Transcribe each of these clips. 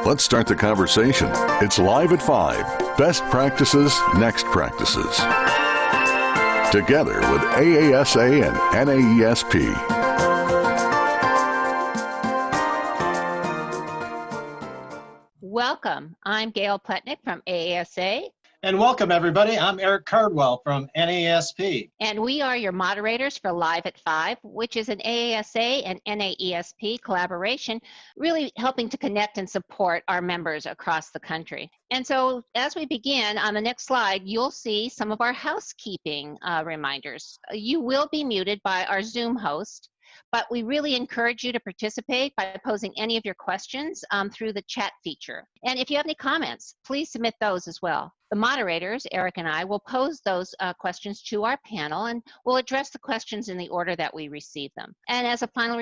Let's start the conversation. It's Live at 5. Best practices, next practices. Together with AASA and NAESP. Welcome. I'm Gail Pletnick from AASA. And welcome, everybody. I'm Eric Cardwell from NAESP. And we are your moderators for Live at 5, which is an AASA and NAESP collaboration, really helping to connect and support our members across the country. And so as we begin, on the next slide, you'll see some of our housekeeping reminders. You will be muted by our Zoom host, but we really encourage you to participate by posing any of your questions through the chat feature. And if you have any comments, please submit those as well. The moderators, Eric and I, will pose those questions to our panel, and we'll address the questions in the order that we receive them. And as a final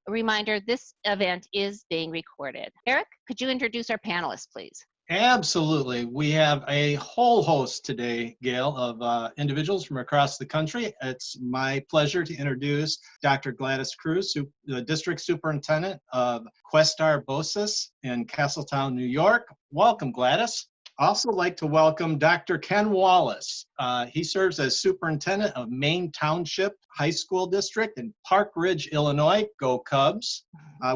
reminder, this event is being recorded. Eric, could you introduce our panelists, please? Absolutely. We have a whole host today, Gail, of individuals from across the country. It's my pleasure to introduce Dr. Gladys Cruz, the District Superintendent of Questar Bocis in Castletown, New York. Welcome, Gladys. Also like to welcome Dr. Ken Wallace. He serves as Superintendent of Maine Township High School District in Park Ridge, Illinois. Go Cubs.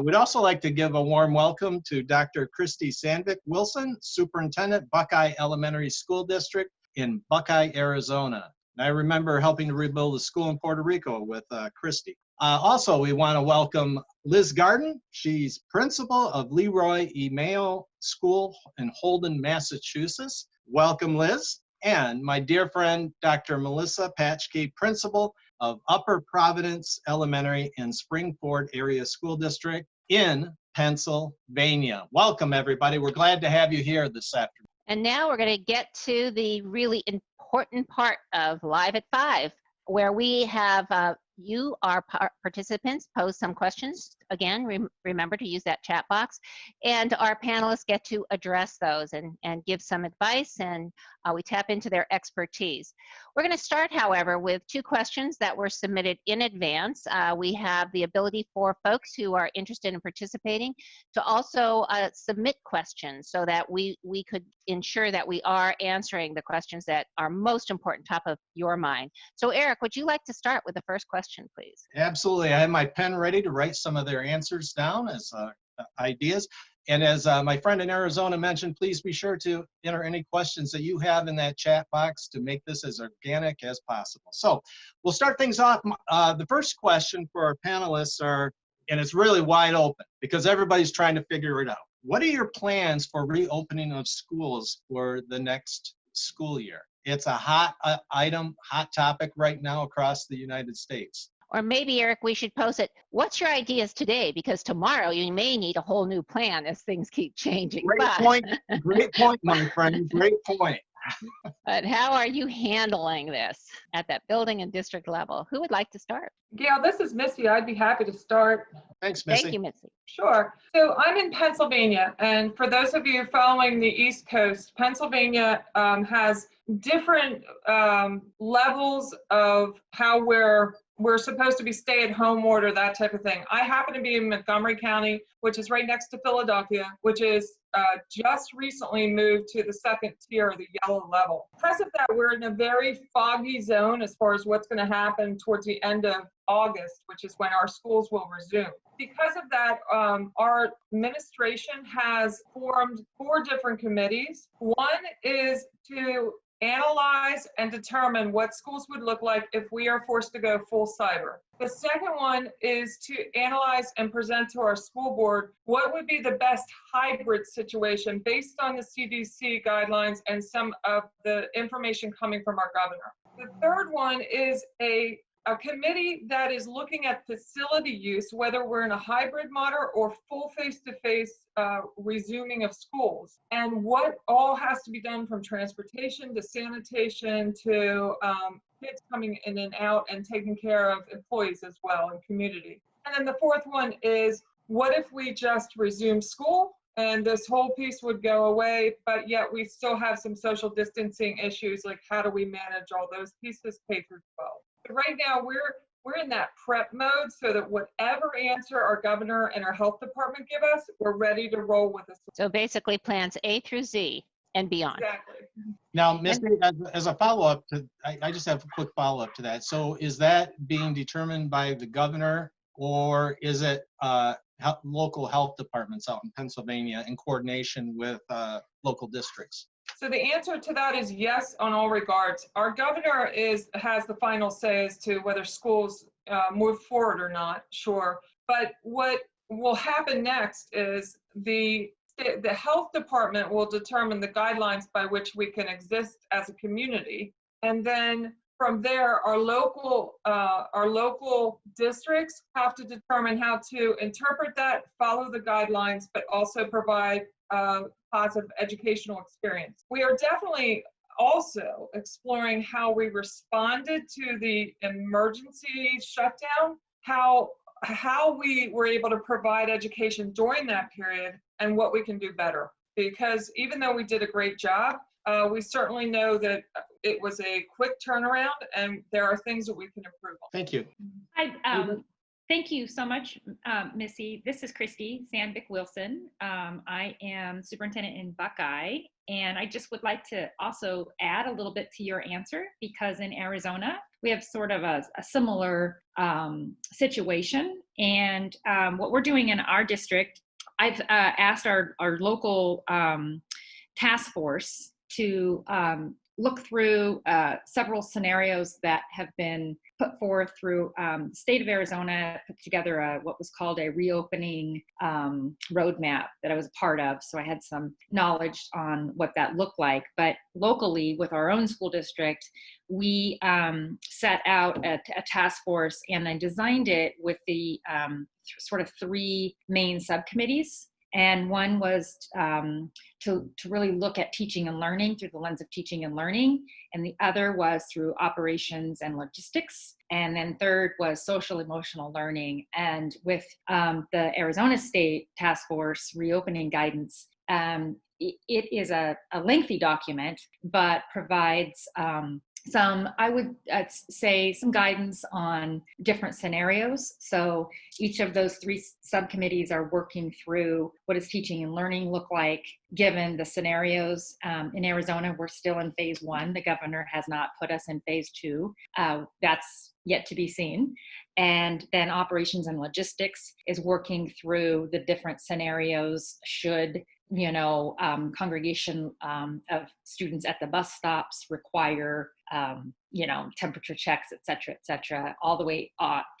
We'd also like to give a warm welcome to Dr. Christy Sandvik Wilson, Superintendent, Buckeye Elementary School District in Buckeye, Arizona. And I remember helping to rebuild a school in Puerto Rico with Christy. Also, we want to welcome Liz Garden. She's principal of Leroy E. Mayo School in Holden, Massachusetts. Welcome, Liz. And my dear friend, Dr. Melissa Patchke, principal of Upper Providence Elementary in Springford Area School District in Pennsylvania. Welcome, everybody. We're glad to have you here this afternoon. And now we're going to get to the really important part of Live at 5, where we have you, our participants, pose some questions. Again, remember to use that chat box. And our panelists get to address those and give some advice, and we tap into their expertise. We're going to start, however, with 2 questions that were submitted in advance. We have the ability for folks who are interested in participating to also submit questions so that we could ensure that we are answering the questions that are most important, top of your mind. So Eric, would you like to start with the first question, please? Absolutely. I have my pen ready to write some of their answers down as ideas. And as my friend in Arizona mentioned, please be sure to enter any questions that you have in that chat box to make this as organic as possible. So we'll start things off. The first question for our panelists and it's really wide open because everybody's trying to figure it out. What are your plans for reopening of schools for the next school year? It's a hot item, hot topic right now across the United States. Or maybe, Eric, we should post it. What's your ideas today? Because tomorrow you may need a whole new plan as things keep changing. Great point, my friend. Great point. But how are you handling this at that building and district level? Who would like to start? Gail, this is Missy. I'd be happy to start. Thanks, Missy. Thank you, Missy. Sure. So I'm in Pennsylvania, and for those of you following the East Coast, Pennsylvania has different levels of how we're supposed to be stay-at-home order, that type of thing. I happen to be in Montgomery County, which is right next to Philadelphia, which is just recently moved to the 2nd tier, the yellow level. Because of that, we're in a very foggy zone as far as what's going to happen towards the end of August, which is when our schools will resume. Because of that, our administration has formed 4 different committees. One is to analyze and determine what schools would look like if we are forced to go full cyber. The second one is to analyze and present to our school board what would be the best hybrid situation based on the CDC guidelines and some of the information coming from our governor. The third one is a committee that is looking at facility use, whether we're in a hybrid model or full face-to-face resuming of schools, and what all has to be done from transportation to sanitation to kids coming in and out and taking care of employees as well and community. And then the fourth one is, what if we just resume school and this whole piece would go away, but yet we still have some social distancing issues, like how do we manage all those pieces K through 12? But right now we're in that prep mode so that whatever answer our governor and our health department give us, we're ready to roll with it. So basically plans A through Z and beyond. Exactly. Now, Missy, as a follow-up to, I just have a quick follow-up to that. So is that being determined by the governor, or is it local health departments out in Pennsylvania in coordination with local districts? So the answer to that is yes on all regards. Our governor has the final say as to whether schools move forward or not, sure. But what will happen next is the health department will determine the guidelines by which we can exist as a community. And then from there, our local districts have to determine how to interpret that, follow the guidelines, but also provide positive educational experience. We are definitely also exploring how we responded to the emergency shutdown, how we were able to provide education during that period, and what we can do better. Because even though we did a great job, we certainly know that it was a quick turnaround, and there are things that we can improve on. Thank you. Thank you so much, Missy. This is Christy Sandvik-Wilson. I am superintendent in Buckeye, and I just would like to also add a little bit to your answer, because in Arizona, we have sort of a similar situation. And what we're doing in our district, I've asked our local task force to look through several scenarios that have been put forth through the state of Arizona, put together what was called a reopening roadmap that I was a part of. So I had some knowledge on what that looked like. But locally, with our own school district, we set out a task force, and I designed it with the sort of three main subcommittees. And one was to really look at teaching and learning through the lens of teaching and learning. And the other was through operations and logistics. And then third was social emotional learning. And with the Arizona State Task Force reopening guidance, it is a lengthy document, but provides some, I would say, some guidance on different scenarios. So each of those three subcommittees are working through what does teaching and learning look like given the scenarios. In Arizona, we're still in phase 1. The governor has not put us in phase 2. That's yet to be seen. And then operations and logistics is working through the different scenarios should congregation of students at the bus stops require, temperature checks, et cetera, all the way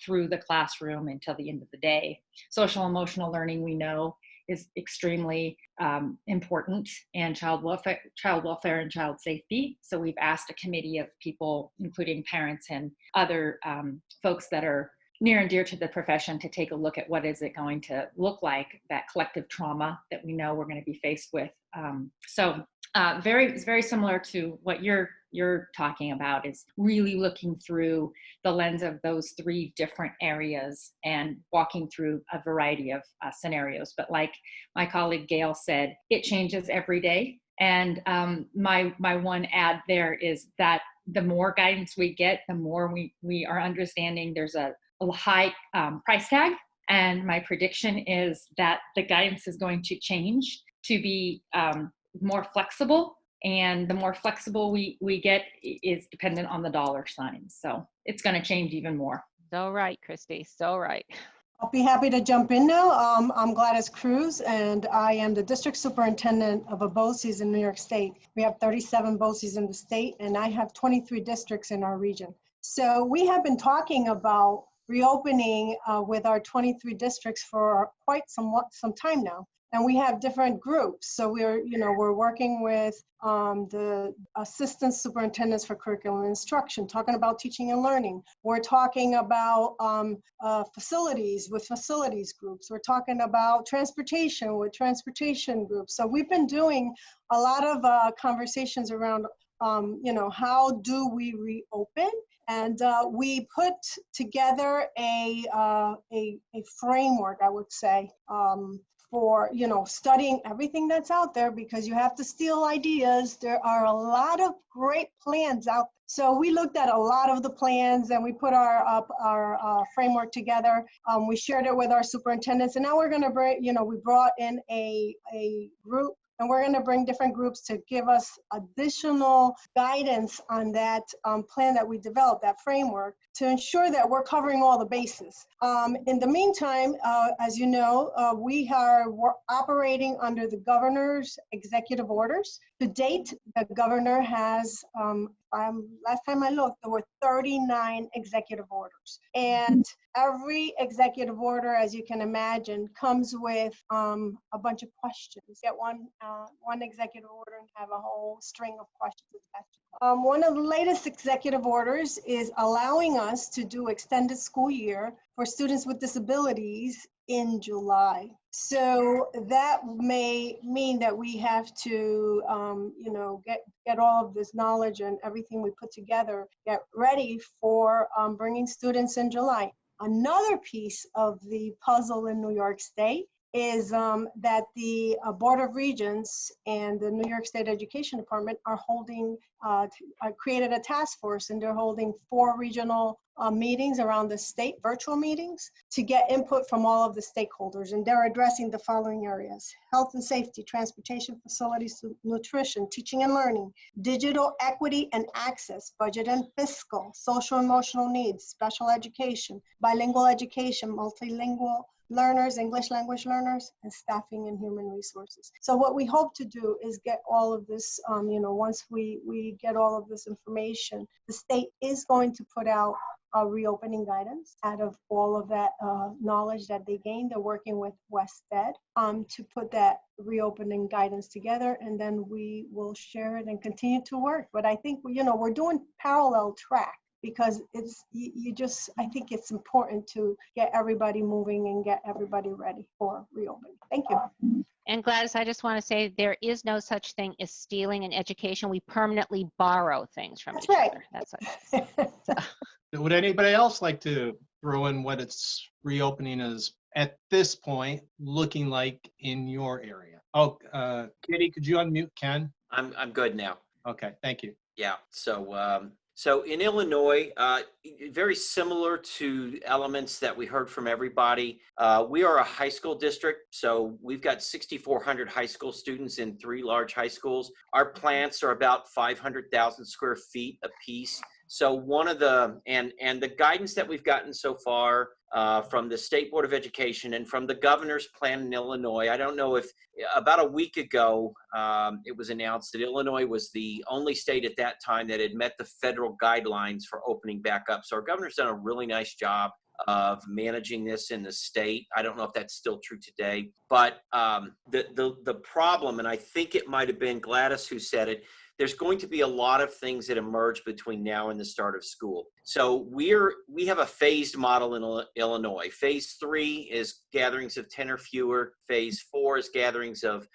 through the classroom until the end of the day. Social emotional learning, we know, is extremely important, and child welfare and child safety. So we've asked a committee of people, including parents and other folks that are near and dear to the profession, to take a look at what is it going to look like, that collective trauma that we know we're going to be faced with. Very, very similar to what you're talking about, is really looking through the lens of those three different areas and walking through a variety of scenarios. But like my colleague Gail said, it changes every day. And my one add there is that the more guidance we get, the more we are understanding there's a high price tag. And my prediction is that the guidance is going to change to be more flexible. And the more flexible we get is dependent on the dollar signs. So it's going to change even more. So right, Christy, so right. I'll be happy to jump in now. I'm Gladys Cruz, and I am the district superintendent of a BOCES in New York State. We have 37 BOCES in the state, and I have 23 districts in our region. So we have been talking about reopening with our 23 districts for quite some time now. And we have different groups. So we're working with the assistant superintendents for curriculum and instruction, talking about teaching and learning. We're talking about facilities with facilities groups. We're talking about transportation with transportation groups. So we've been doing a lot of conversations around, how do we reopen? And we put together a framework, I would say, for, studying everything that's out there, because you have to steal ideas. There are a lot of great plans out there. So we looked at a lot of the plans and we put our framework together. We shared it with our superintendents, and now we're going to bring, we brought in a group, and we're going to bring different groups to give us additional guidance on that plan that we developed, that framework, to ensure that we're covering all the bases. In the meantime, as you know, we're operating under the governor's executive orders. To date, the governor has, last time I looked, there were 39 executive orders. And every executive order, as you can imagine, comes with a bunch of questions. Get one executive order and have a whole string of questions attached. One of the latest executive orders is allowing us to do extended school year for students with disabilities in July. So that may mean that we have to, get all of this knowledge and everything we put together, get ready for bringing students in July. Another piece of the puzzle in New York State is that the Board of Regents and the New York State Education Department are holding, created a task force, and they're holding 4 regional meetings around the state, virtual meetings, to get input from all of the stakeholders. And they're addressing the following areas: health and safety, transportation facilities, nutrition, teaching and learning, digital equity and access, budget and fiscal, social emotional needs, special education, bilingual education, multilingual learners, English language learners, and staffing and human resources. So what we hope to do is get all of this, once we get all of this information, the state is going to put out a reopening guidance out of all of that knowledge that they gained. They're working with WestEd to put that reopening guidance together, and then we will share it and continue to work. But I think, we're doing parallel track, because I think it's important to get everybody moving and get everybody ready for reopening. Thank you. And Gladys, I just want to say there is no such thing as stealing in education. We permanently borrow things from each other. That's right. Would anybody else like to throw in what its reopening is at this point looking like in your area? Oh, Kitty, could you unmute Ken? I'm good now. Okay, thank you. Yeah. So in Illinois, very similar to elements that we heard from everybody, we are a high school district. So we've got 6,400 high school students in 3 large high schools. Our plants are about 500,000 square feet apiece. So one of the, and the guidance that we've gotten so far from the State Board of Education and from the governor's plan in Illinois, I don't know if about a week ago, it was announced that Illinois was the only state at that time that had met the federal guidelines for opening back up. So our governor's done a really nice job managing this in the state. I don't know if that's still true today, but the problem, and I think it might have been Gladys who said it, there's going to be a lot of things that emerge between now and the start of school. So we have a phased model in Illinois. Phase 3 is gatherings of 10 or fewer. Phase 4 is gatherings of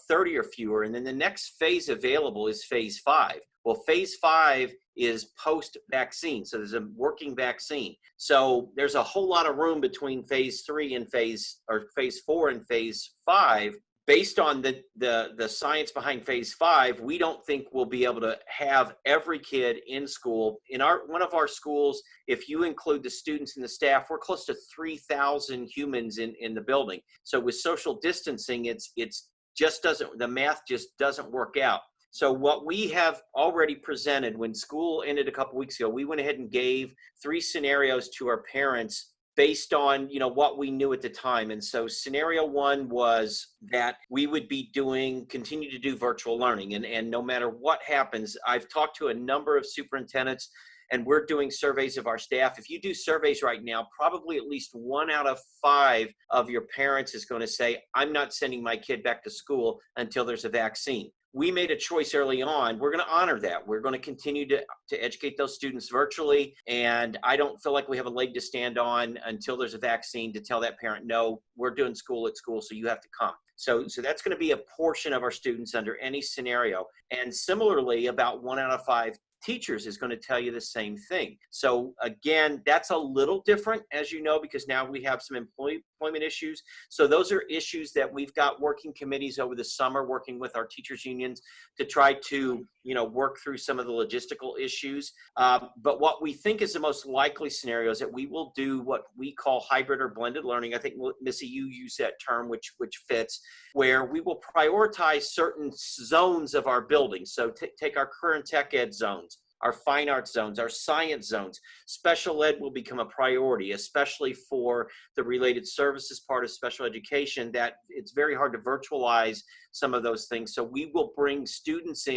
30 or fewer. And then the next phase available is phase 5. Well, phase 5 is post-vaccine. So there's a working vaccine. So there's a whole lot of room between phase 3 and phase 4 and phase 5. Based on the science behind phase 5, we don't think we'll be able to have every kid in school. In one of our schools, if you include the students and the staff, we're close to 3,000 humans in the building. So with social distancing, the math just doesn't work out. So what we have already presented when school ended a couple weeks ago, we went ahead and gave 3 scenarios to our parents based on what we knew at the time. And so scenario 1 was that we would be continue to do virtual learning. And no matter what happens, I've talked to a number of superintendents, and we're doing surveys of our staff. If you do surveys right now, probably at least 1 out of 5 of your parents is going to say, I'm not sending my kid back to school until there's a vaccine. We made a choice early on. We're going to honor that. We're going to continue to educate those students virtually. And I don't feel like we have a leg to stand on until there's a vaccine to tell that parent, no, we're doing school at school, so you have to come. So that's going to be a portion of our students under any scenario. And similarly, about 1 out of 5 teachers is going to tell you the same thing. So again, that's a little different, as you know, because now we have some employee employment issues. So those are issues that we've got working committees over the summer working with our teachers unions to try to, work through some of the logistical issues. But what we think is the most likely scenario is that we will do what we call hybrid or blended learning. I think, Missy, you use that term, which fits, where we will prioritize certain zones of our building. So take our current tech ed zones, our fine arts zones, our science zones. Special ed will become a priority, especially for the related services part of special education, that it's very hard to virtualize some of those things. So we will bring students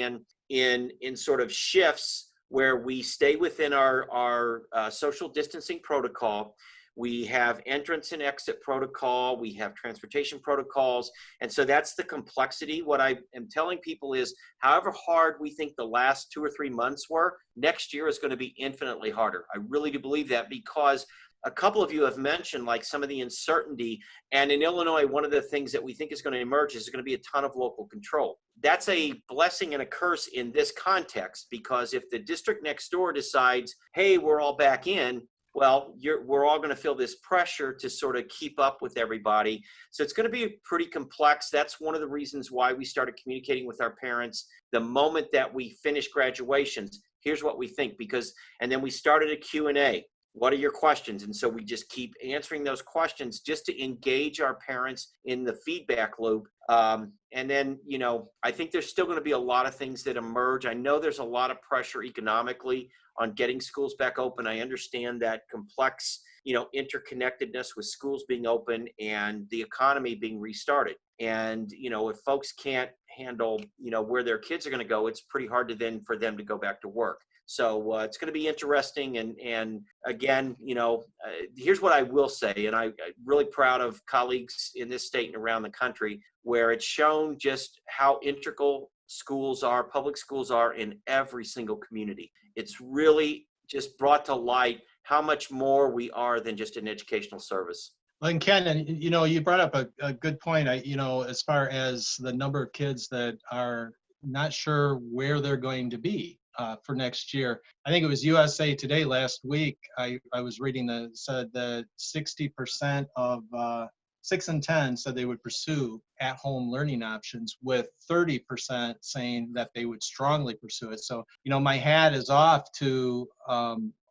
in sort of shifts where we stay within our social distancing protocol. We have entrance and exit protocol. We have transportation protocols. And so that's the complexity. What I am telling people is, however hard we think the last 2 or 3 months were, next year is going to be infinitely harder. I really do believe that, because a couple of you have mentioned like some of the uncertainty. And in Illinois, one of the things that we think is going to emerge is going to be a ton of local control. That's a blessing and a curse in this context, because if the district next door decides, hey, we're all back in, well, we're all going to feel this pressure to sort of keep up with everybody. So it's going to be pretty complex. That's one of the reasons why we started communicating with our parents the moment that we finished graduations. Here's what we think, and then we started a Q&A. What are your questions? And so we just keep answering those questions just to engage our parents in the feedback loop. And then, I think there's still going to be a lot of things that emerge. I know there's a lot of pressure economically on getting schools back open. I understand that complex, interconnectedness with schools being open and the economy being restarted. And, if folks can't handle, where their kids are going to go, it's pretty hard for them to go back to work. So it's going to be interesting. And again, here's what I will say, and I'm really proud of colleagues in this state and around the country, where it's shown just how integral public schools are in every single community. It's really just brought to light how much more we are than just an educational service. Well, and Ken, you brought up a good point. As far as the number of kids that are not sure where they're going to be for next year. I think it was USA Today last week. I was reading said that 60% of 6 in 10 said they would pursue at-home learning options, with 30% saying that they would strongly pursue it. So, my hat is off to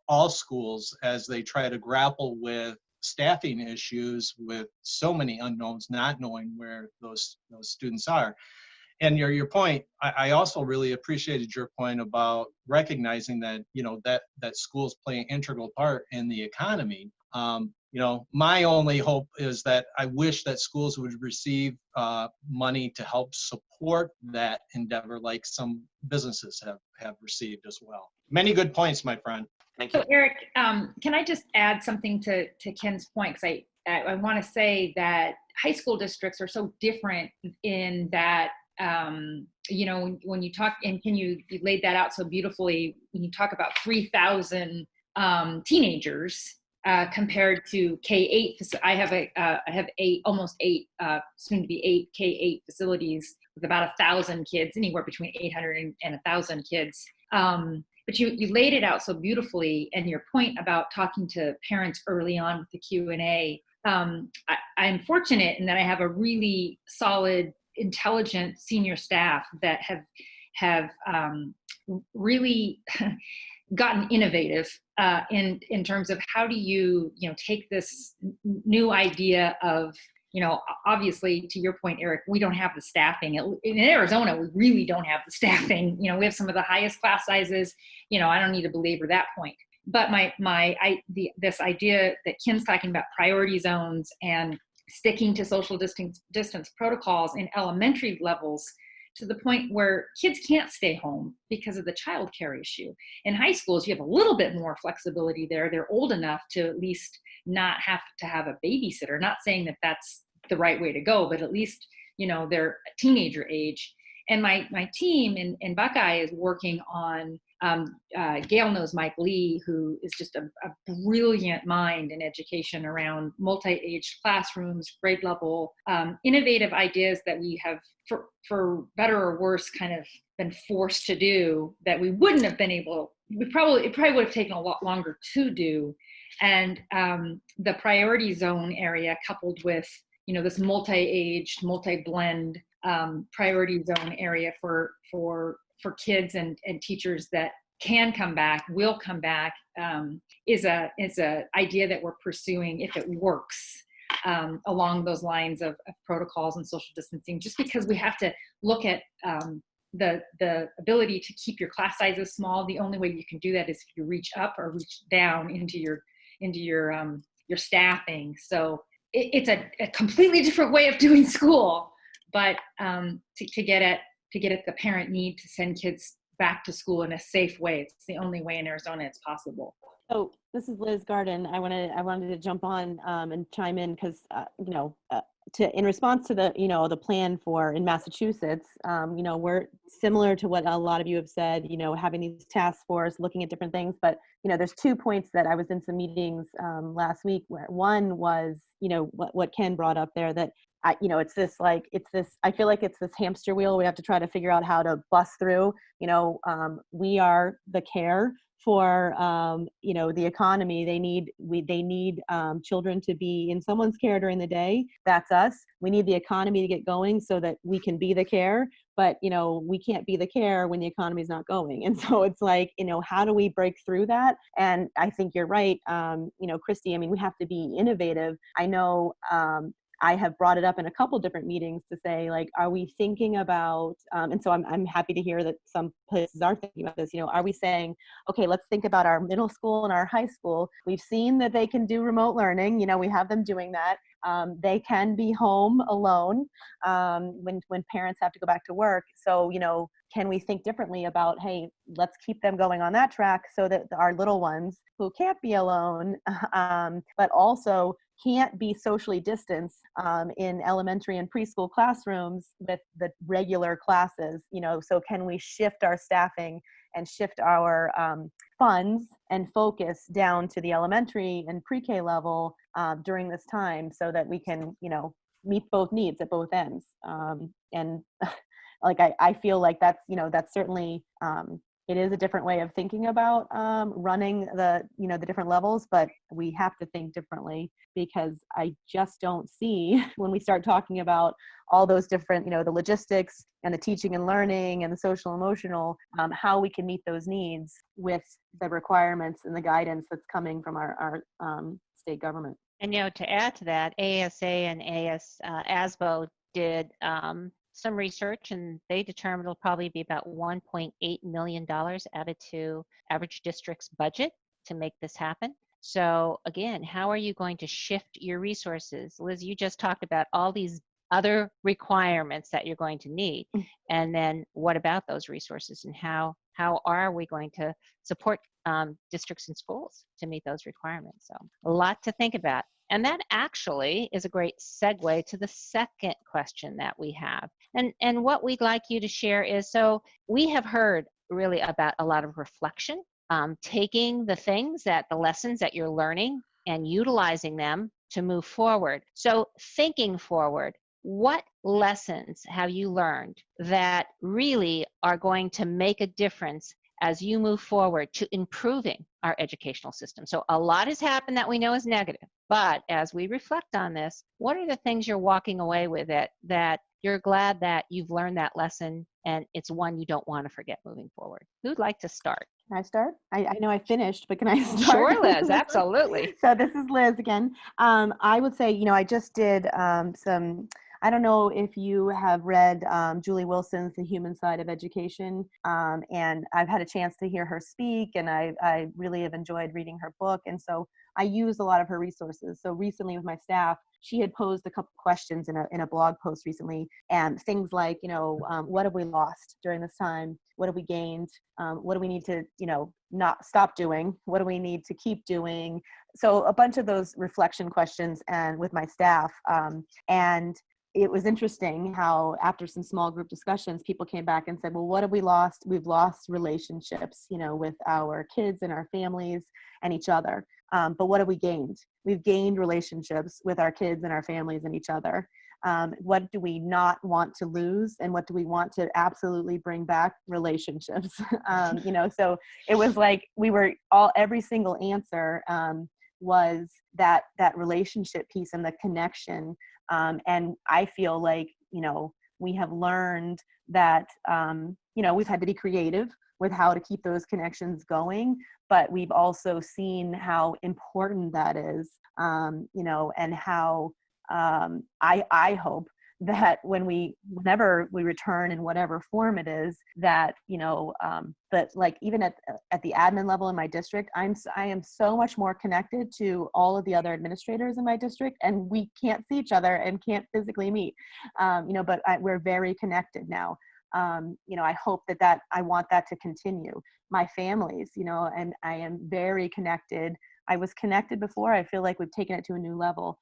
all schools as they try to grapple with staffing issues, with so many unknowns, not knowing where those students are. And your point, I also really appreciated your point about recognizing that, that schools play an integral part in the economy. My only hope is that I wish that schools would receive money to help support that endeavor, like some businesses have received as well. Many good points, my friend. Thank you. So Eric, can I just add something to Ken's point? Because I want to say that high school districts are so different in that, when you talk, and Ken, you laid that out so beautifully, when you talk about 3,000 teenagers compared to K-8. I have almost eight, soon to be 8 K-8 facilities with about 1,000 kids, anywhere between 800 and 1,000 kids. But you laid it out so beautifully, and your point about talking to parents early on with the Q&A. I'm fortunate in that I have a really solid, intelligent senior staff that have really gotten innovative in terms of how do you take this new idea of, obviously, to your point, Eric, we don't have the staffing. In Arizona, we really don't have the staffing. We have some of the highest class sizes. I don't need to belabor that point. But this idea that Ken's talking about, priority zones and sticking to social distance protocols in elementary levels, to the point where kids can't stay home because of the childcare issue. In high schools, you have a little bit more flexibility there. They're old enough to at least not have to have a babysitter. Not saying that that's the right way to go, but at least, they're teenager age. And my team in Buckeye is working on, Gail knows Mike Lee, who is just a brilliant mind in education around multi-age classrooms, grade level, innovative ideas that we have, for better or worse, kind of been forced to do that we wouldn't have been able, it probably would have taken a lot longer to do. And the priority zone area coupled with, this multi-aged, multi-blend priority zone area for kids and teachers that can come back, will come back, is a idea that we're pursuing if it works along those lines of protocols and social distancing, just because we have to look at the ability to keep your class sizes small. The only way you can do that is if you reach up or reach down into your staffing. So it's a completely different way of doing school, but to get at the parent need to send kids back to school in a safe way. It's the only way in Arizona it's possible. So this is Liz Garden. I wanted to jump on and chime in because in response to the plan in Massachusetts, we're similar to what a lot of you have said, having these task force looking at different things. But there's 2 points that I was in some meetings last week where one was what Ken brought up there, that I feel like it's this hamster wheel we have to try to figure out how to bust through. We are the care for the economy. They need children to be in someone's care during the day. That's us. We need the economy to get going so that we can be the care, but we can't be the care when the economy is not going. And so it's like, how do we break through that? And I think you're right, Christy. I mean, we have to be innovative. I know I have brought it up in a couple different meetings to say, like, are we thinking about, and so I'm happy to hear that some places are thinking about this, are we saying, okay, let's think about our middle school and our high school. We've seen that they can do remote learning. We have them doing that. They can be home alone when parents have to go back to work. So, can we think differently about, hey, let's keep them going on that track so that our little ones who can't be alone, but also can't be socially distanced in elementary and preschool classrooms with the regular classes, so can we shift our staffing and shift our funds and focus down to the elementary and pre-K level during this time so that we can, meet both needs at both ends. And like, I feel like that's certainly, it is a different way of thinking about running the different levels, but we have to think differently, because I just don't see, when we start talking about all those different, the logistics and the teaching and learning and the social emotional, how we can meet those needs with the requirements and the guidance that's coming from our state government. And to add to that, ASA and ASBO did some research, and they determined it'll probably be about $1.8 million added to average district's budget to make this happen. So again, how are you going to shift your resources? Liz, you just talked about all these other requirements that you're going to need. And then what about those resources, and how are we going to support districts and schools to meet those requirements? So a lot to think about. And that actually is a great segue to the second question that we have. And what we'd like you to share is, so we have heard really about a lot of reflection, taking the lessons that you're learning and utilizing them to move forward. So thinking forward, what lessons have you learned that really are going to make a difference as you move forward to improving our educational system? So a lot has happened that we know is negative, but as we reflect on this, what are the things you're walking away with that you're glad that you've learned that lesson, and it's one you don't want to forget moving forward? Who'd like to start? Can I start? I know I finished, but can I start? Sure, Liz, absolutely. So this is Liz again. I would say, I just did some, I don't know if you have read Julie Wilson's The Human Side of Education, and I've had a chance to hear her speak, and I really have enjoyed reading her book, and so I use a lot of her resources. So recently with my staff, she had posed a couple questions in a blog post recently, and things like, what have we lost during this time? What have we gained? What do we need to, not stop doing? What do we need to keep doing? So a bunch of those reflection questions, and with my staff, and it was interesting how after some small group discussions, people came back and said, well, what have we lost? We've lost relationships, with our kids and our families and each other. But what have we gained? We've gained relationships with our kids and our families and each other. What do we not want to lose? And what do we want to absolutely bring back? Relationships. So it was like every single answer was that relationship piece and the connection. And I feel like, you know, we have learned that, you know, we've had to be creative with how to keep those connections going, but we've also seen how important that is, you know, and how I hope that whenever we return in whatever form it is, that, you know, but like even at the admin level in my district, I am so much more connected to all of the other administrators in my district, and we can't see each other and can't physically meet, you know, but we're very connected now. You know, I hope that I want that to continue. My families, you know, and I am very connected. I was connected before. I feel like we've taken it to a new level.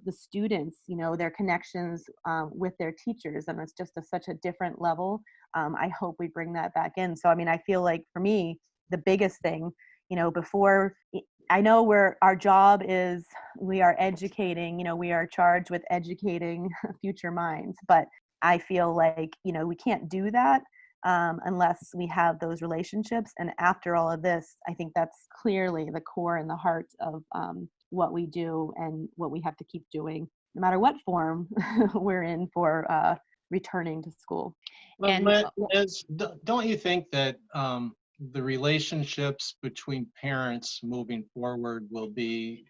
The students, you know, their connections with their teachers, and it's just such a different level. I hope we bring that back in. So, I mean, I feel like for me, the biggest thing, you know, I know our job is, we are educating, you know, we are charged with educating future minds, but I feel like, you know, we can't do that unless we have those relationships. And after all of this, I think that's clearly the core and the heart of what we do and what we have to keep doing, no matter what form we're in for returning to school. Well, Liz, don't you think that the relationships between parents moving forward will be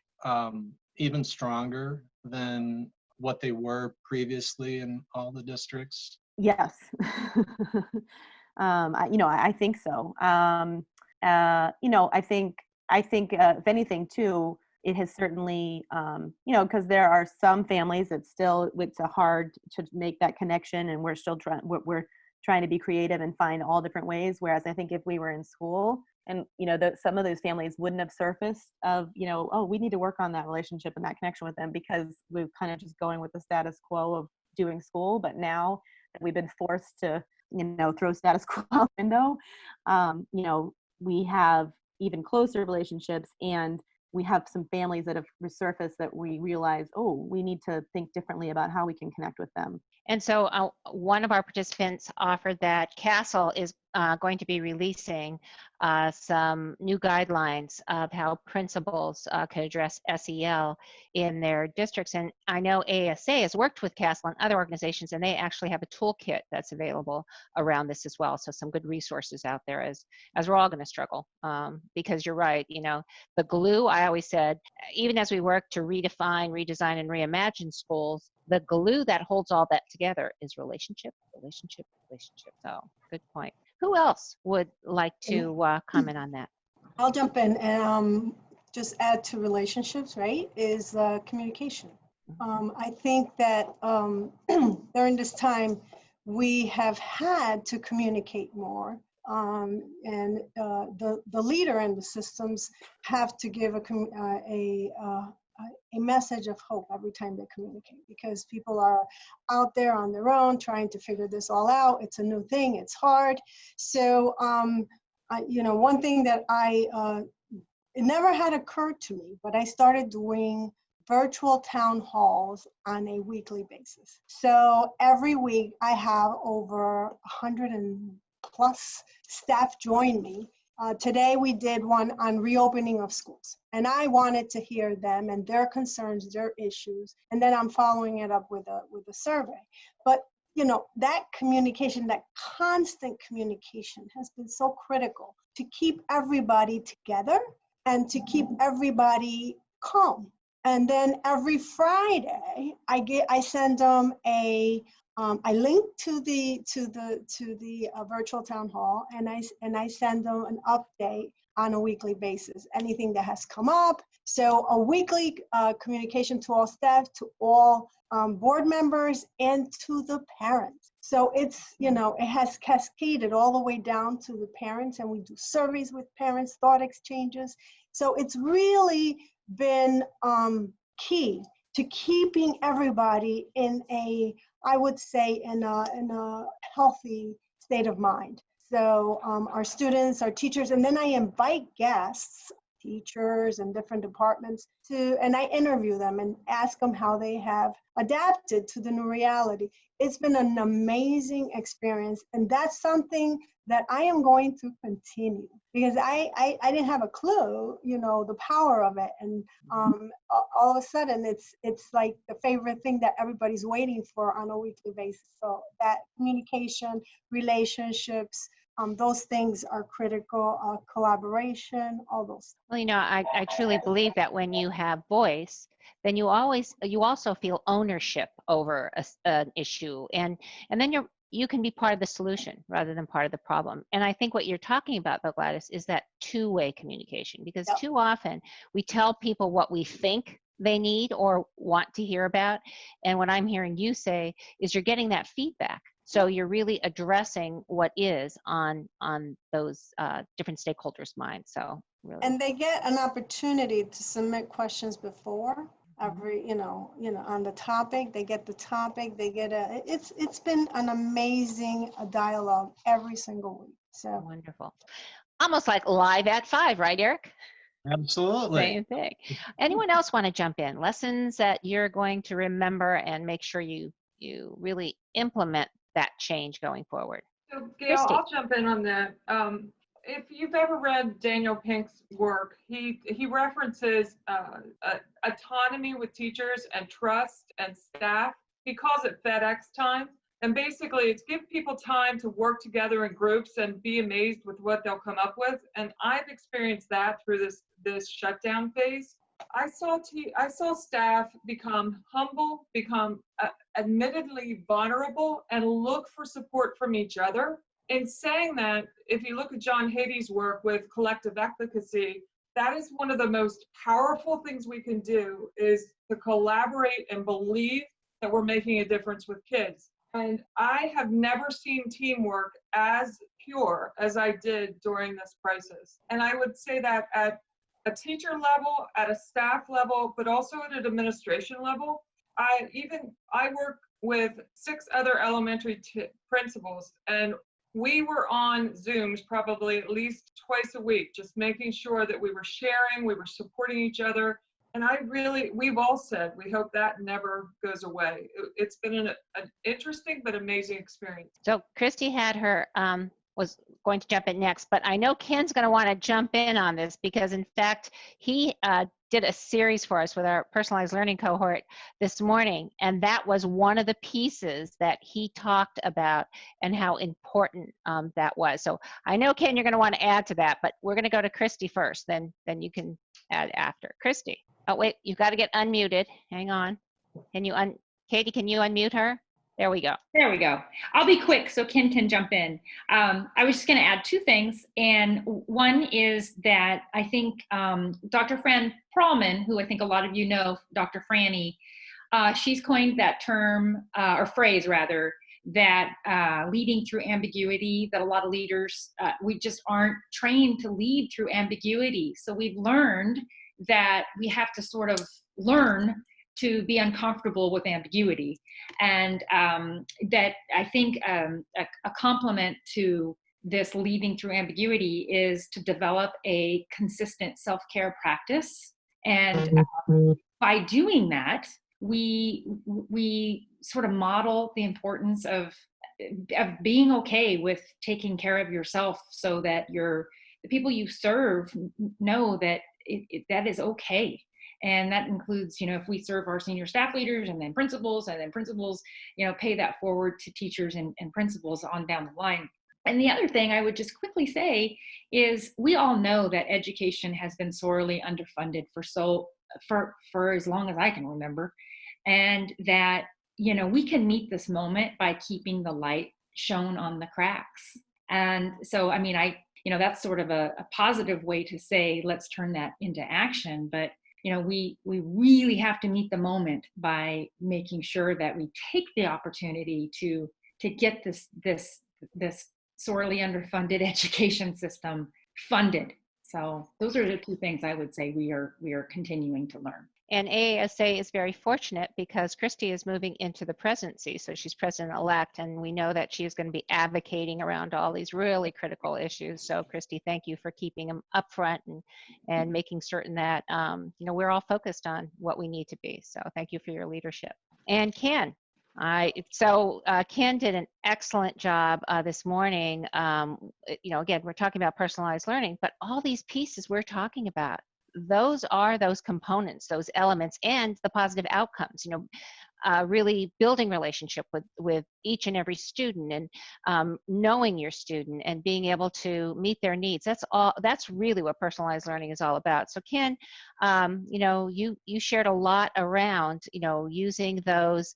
even stronger than what they were previously in all the districts? Yes. You know, I think so. You know, I think if anything too, it has certainly, you know, because there are some families that it's hard to make that connection, and we're still trying to be creative and find all different ways. Whereas I think if we were in school, and, you know, some of those families wouldn't have surfaced of, you know, oh, we need to work on that relationship and that connection with them, because we're kind of just going with the status quo of doing school. But now that we've been forced to, you know, throw status quo out the window, you know, we have even closer relationships, and we have some families that have resurfaced that we realize, oh, we need to think differently about how we can connect with them. And so one of our participants offered that Castle is going to be releasing some new guidelines of how principals can address SEL in their districts. And I know AASA has worked with Castle and other organizations, and they actually have a toolkit that's available around this as well. So some good resources out there as we're all going to struggle, because you're right, you know, the glue, I always said, even as we work to redefine, redesign, and reimagine schools, the glue that holds all that together is relationship, relationship, relationship. So good point. Who else would like to comment on that? I'll jump in and just add to relationships, right, is communication. I think that during this time, we have had to communicate more. And the leader in the systems have to give a message of hope every time they communicate, because people are out there on their own trying to figure this all out. It's a new thing, it's hard. So, you know, one thing that it never had occurred to me, but I started doing virtual town halls on a weekly basis. So every week I have over 100 and plus staff join me. Today we did one on reopening of schools, and I wanted to hear them and their concerns, their issues, and then I'm following it up with a survey. But you know, that communication, that constant communication has been so critical to keep everybody together and to keep everybody calm. And then every Friday, I send them I link to the virtual town hall, and I send them an update on a weekly basis, anything that has come up. So a weekly communication to all staff, to all board members, and to the parents. So it's, you know, it has cascaded all the way down to the parents, and we do surveys with parents, thought exchanges. So it's really been key to keeping everybody in I would say in a healthy state of mind. So our students, our teachers, and then I invite guests, teachers and different departments and I interview them and ask them how they have adapted to the new reality. It's been an amazing experience, and that's something that I am going to continue, because I didn't have a clue, the power of it. And all of a sudden it's like the favorite thing that everybody's waiting for on a weekly basis. So that communication, relationships, those things are critical, collaboration, all those. Well, I truly believe that when you have voice, then you also feel ownership over an issue, and then you can be part of the solution rather than part of the problem. And I think what you're talking about, though, Gladys, is that two-way communication, because Yep. too often we tell people what we think they need or want to hear about, and what I'm hearing you say is you're getting that feedback. So you're really addressing what is on those different stakeholders' minds. So really, And they get an opportunity to submit questions before every, on the topic. They get the topic. They get it's been an amazing dialogue every single week. So wonderful. Almost like Live at 5, right, Eric? Absolutely. Same thing. Anyone else want to jump in? Lessons that you're going to remember and make sure you really implement that change going forward. So Gail, Christy. I'll jump in on that. If you've ever read Daniel Pink's work, he references autonomy with teachers and trust and staff. He calls it FedEx time. And basically it's give people time to work together in groups and be amazed with what they'll come up with. And I've experienced that through this shutdown phase. I saw staff become humble, become admittedly vulnerable, and look for support from each other. In saying that, if you look at John Hattie's work with collective efficacy, that is one of the most powerful things we can do, is to collaborate and believe that we're making a difference with kids. And I have never seen teamwork as pure as I did during this crisis. And I would say that at a teacher level, at a staff level, but also at an administration level. I work with 6 other elementary principals, and we were on Zooms probably at least twice a week, just making sure that we were sharing, we were supporting each other. And we've all said, we hope that never goes away. It's been an interesting but amazing experience. So Christy had her, was going to jump in next, but I know Ken's going to want to jump in on this, because in fact, he did a series for us with our personalized learning cohort this morning. And that was one of the pieces that he talked about and how important that was. So I know, Ken, you're going to want to add to that, but we're going to go to Christy first, then you can add after. Christy. Oh, wait, you've got to get unmuted. Hang on. Katie, can you unmute her? There we go. There we go. I'll be quick so Ken can jump in. I was just going to add 2 things. And one is that I think Dr. Fran Perlman, who I think a lot of you know, Dr. Franny, she's coined that term, or phrase rather, that leading through ambiguity, that a lot of leaders, we just aren't trained to lead through ambiguity. So we've learned that we have to sort of learn to be uncomfortable with ambiguity. And that I think a complement to this leading through ambiguity is to develop a consistent self-care practice. And by doing that, we sort of model the importance of being okay with taking care of yourself, so that the people you serve know that that is okay. And that includes, if we serve our senior staff leaders and then principals, pay that forward to teachers and principals on down the line. And the other thing I would just quickly say is, we all know that education has been sorely underfunded for as long as I can remember. And that, we can meet this moment by keeping the light shown on the cracks. And so, that's sort of a positive way to say, let's turn that into action. But we really have to meet the moment by making sure that we take the opportunity to get this sorely underfunded education system funded. So those are the 2 things I would say we are continuing to learn. And AASA is very fortunate because Christy is moving into the presidency. So she's president-elect, and we know that she is going to be advocating around all these really critical issues. So Christy, thank you for keeping them up front and making certain that, we're all focused on what we need to be. So thank you for your leadership. And Ken. Ken did an excellent job this morning. Again, we're talking about personalized learning, but all these pieces we're talking about, those are those components, those elements, and the positive outcomes. Really building relationship with each and every student, and knowing your student and being able to meet their needs. That's really what personalized learning is all about. So Ken, you shared a lot around, using those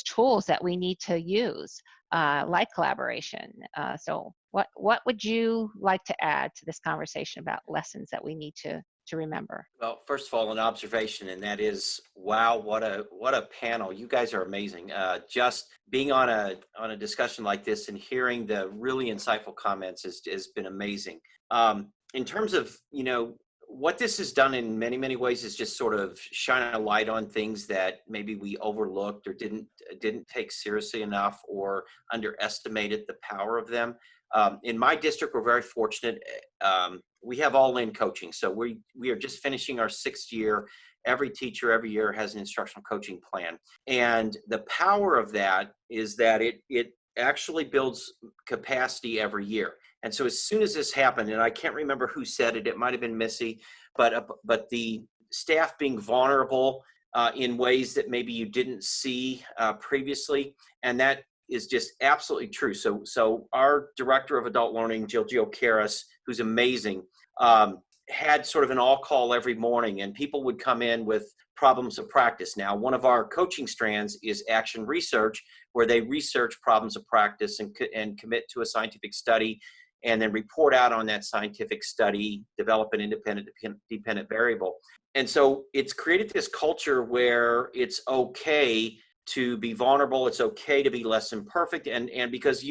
tools that we need to use, like collaboration. So what would you like to add to this conversation about lessons that we need to remember? Well, first of all, an observation, and that is, wow, what a panel! You guys are amazing. Just being on a discussion like this and hearing the really insightful comments has been amazing. In terms of what this has done in many, many ways is just sort of shine a light on things that maybe we overlooked or didn't take seriously enough or underestimated the power of them. In my district, we're very fortunate. We have all-in coaching. So we are just finishing our 6th year. Every teacher every year has an instructional coaching plan. And the power of that is that it actually builds capacity every year. And so as soon as this happened, and I can't remember who said it, it might have been Missy, but the staff being vulnerable in ways that maybe you didn't see previously, and that is just absolutely true. So our director of adult learning, Jill Karas, who's amazing, had sort of an all-call every morning, and people would come in with problems of practice. Now, one of our coaching strands is action research, where they research problems of practice and commit to a scientific study, and then report out on that scientific study, develop an independent dependent variable. And so it's created this culture where it's okay to be vulnerable. It's okay to be less than perfect. And because,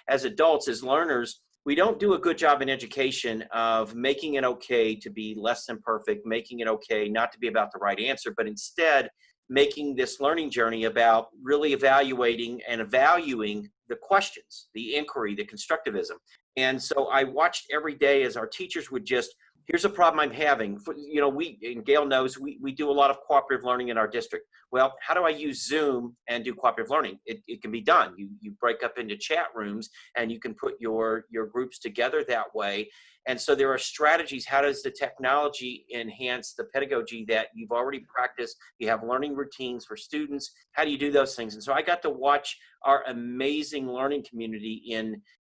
as adults, as learners, we don't do a good job in education of making it okay to be less than perfect, making it okay not to be about the right answer, but instead making this learning journey about really evaluating and valuing the questions, the inquiry, the constructivism. And so I watched every day as our teachers would just, here's a problem I'm having. And Gail knows we do a lot of cooperative learning in our district. Well, how do I use Zoom and do cooperative learning? It can be done. You break up into chat rooms and you can put your groups together that way. And so there are strategies. How does the technology enhance the pedagogy that you've already practiced? You have learning routines for students. How do you do those things? And so I got to watch our amazing learning community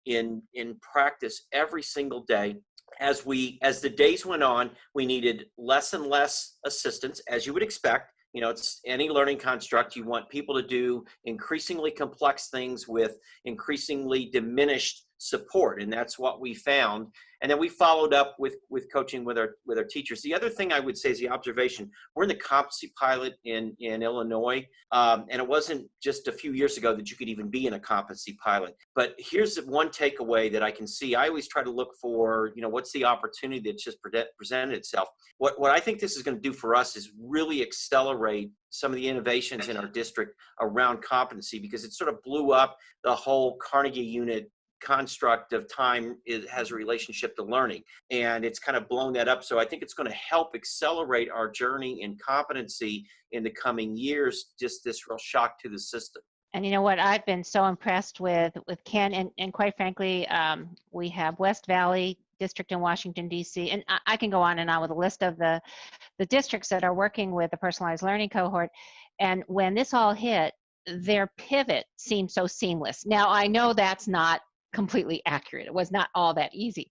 in practice every single day. As the days went on, we needed less and less assistance, as you would expect. It's any learning construct. You want people to do increasingly complex things with increasingly diminished support, and that's what we found. And then we followed up with coaching with our teachers. The other thing I would say is the observation. We're in the competency pilot in Illinois, and it wasn't just a few years ago that you could even be in a competency pilot. But here's one takeaway that I can see. I always try to look for, what's the opportunity that's just presented itself. What I think this is going to do for us is really accelerate some of the innovations in our district around competency, because it sort of blew up the whole Carnegie unit construct of time. It has a relationship to learning, and it's kind of blown that up. So I think it's going to help accelerate our journey in competency in the coming years, just this real shock to the system. And you know what, I've been so impressed with Ken, and quite frankly, we have West Valley District in Washington, D.C., and I can go on and on with a list of the districts that are working with the personalized learning cohort. And when this all hit, their pivot seemed so seamless. Now, I know that's not completely accurate. It was not all that easy,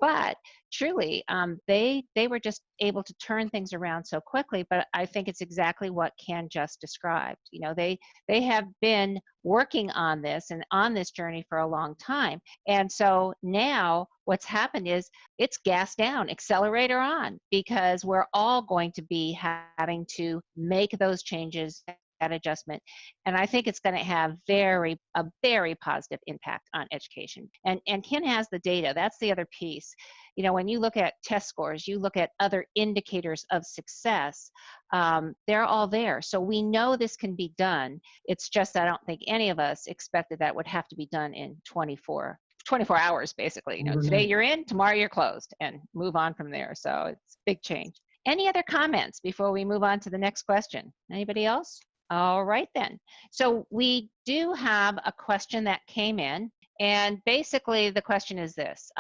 but truly, they were just able to turn things around so quickly. But I think it's exactly what Ken just described. They have been working on this and on this journey for a long time. And so now what's happened is it's gas down, accelerator on, because we're all going to be having to make those changes adjustment. And I think it's going to have a very positive impact on education. And Ken has the data. That's the other piece. You know, when you look at test scores, you look at other indicators of success, they're all there. So we know this can be done. It's just, I don't think any of us expected that would have to be done in 24 hours, basically. You know, today you're in, tomorrow you're closed, and move on from there. So it's a big change. Any other comments before we move on to the next question? Anybody else? All right then. So we do have a question that came in. And basically the question is this.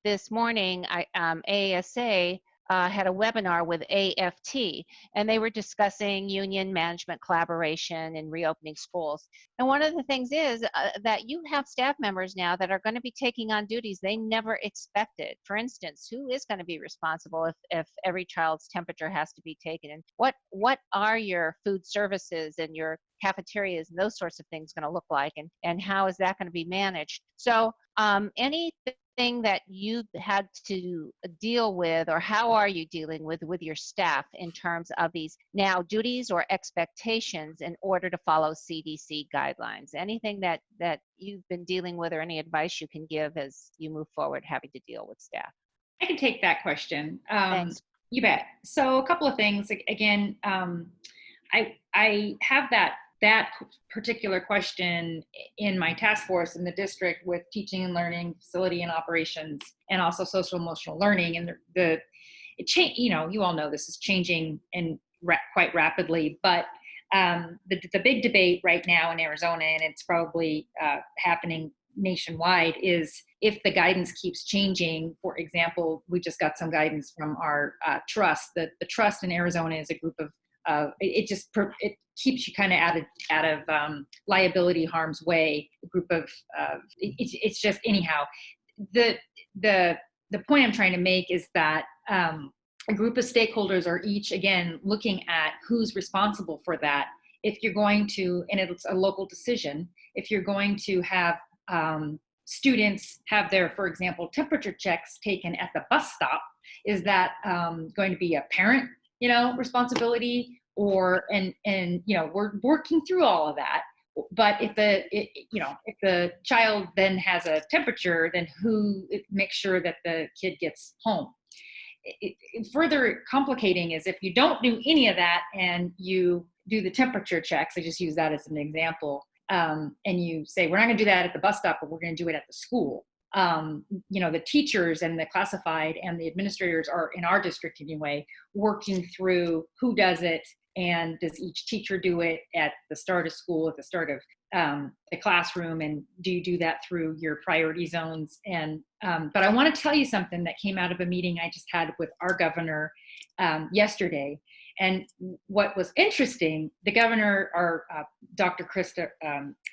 This morning, AASA had a webinar with AFT, and they were discussing union management collaboration and reopening schools. And one of the things is that you have staff members now that are going to be taking on duties they never expected. For instance, who is going to be responsible if every child's temperature has to be taken? And what are your food services and your cafeterias and those sorts of things going to look like? And how is that going to be managed? So anything that you've had to deal with, or how are you dealing with your staff in terms of these now duties or expectations in order to follow CDC guidelines? Anything that you've been dealing with, or any advice you can give as you move forward having to deal with staff? I can take that question. Thanks. You bet. So a couple of things. Again, I have that particular question in my task force in the district with teaching and learning, facility and operations, and also social emotional learning. And you know, you all know this is changing and quite rapidly, but the big debate right now in Arizona, and it's probably happening nationwide, is if the guidance keeps changing. For example, we just got some guidance from our trust. The trust in Arizona is a group of it keeps you kind of out of liability harm's way. A group of it's just, anyhow. The point I'm trying to make is that a group of stakeholders are each, again, looking at who's responsible for that. If you're going to, and it's a local decision, if you're going to have students have their, for example, temperature checks taken at the bus stop, is that going to be a parent, you know, responsibility? Or and you know, we're working through all of that. But if the child then has a temperature, then who makes sure that the kid gets home? Further complicating is if you don't do any of that and you do the temperature checks. I just use that as an example. And you say, we're not going to do that at the bus stop, but we're going to do it at the school. You know, the teachers and the classified and the administrators are, in our district anyway, working through who does it, and does each teacher do it at the start of school, at the start of the classroom, and do you do that through your priority zones? And but I want to tell you something that came out of a meeting I just had with our governor yesterday. And what was interesting, the governor, or Dr. Krista,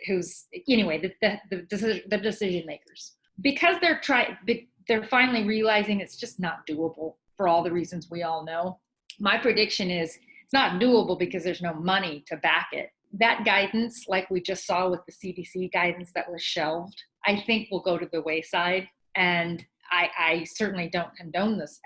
who's, anyway, the decision makers, because they're finally realizing it's just not doable for all the reasons we all know. My prediction is it's not doable because there's no money to back it. That guidance, like we just saw with the CDC guidance that was shelved, I think will go to the wayside. And I certainly don't condone this